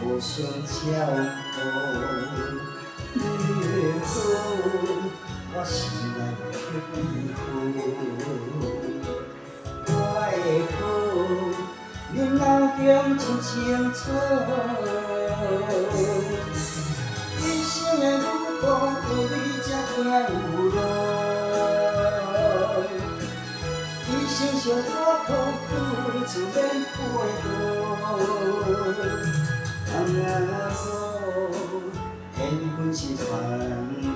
互相照顾。你的好，我心内刻意好。我的好，恁老中真清楚。一生的路途有你才行有路，一生相我苦，自然过度。阿好，缘分是缘路，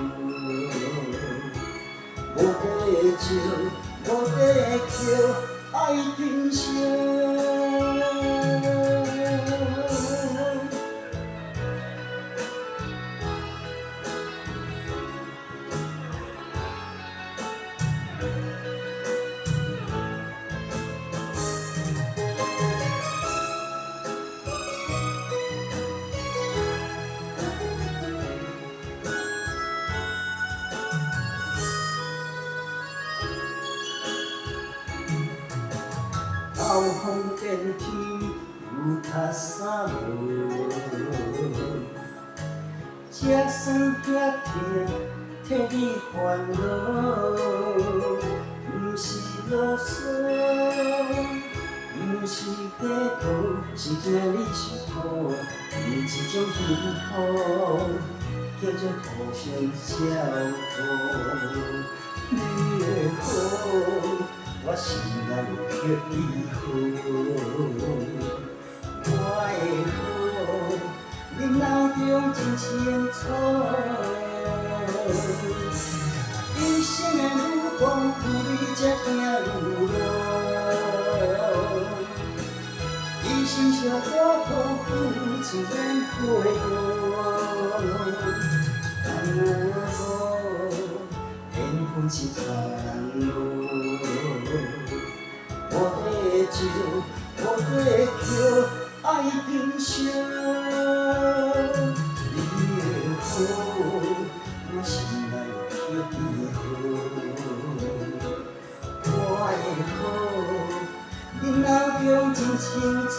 无地招，无地桥，爱珍惜。暴风电天有较伞无，这酸这甜替你烦恼，不是啰嗦，不是假途，是惊你受苦，有一种幸福叫做互相照顾。你的好，我心内刻意好，我的好，恁老中真清楚。一生的路途有你才行有路，一生相我苦，自然过度。阿好，缘分是缘路。无地招，无地桥，爱珍惜。你的好，我心内刻意好。我的好，恁老中真清楚。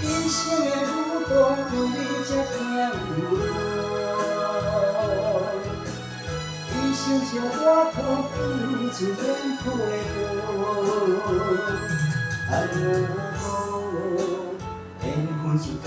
一生的路途有你才行有路，一生相我苦，自然过度。阿好，缘分是缘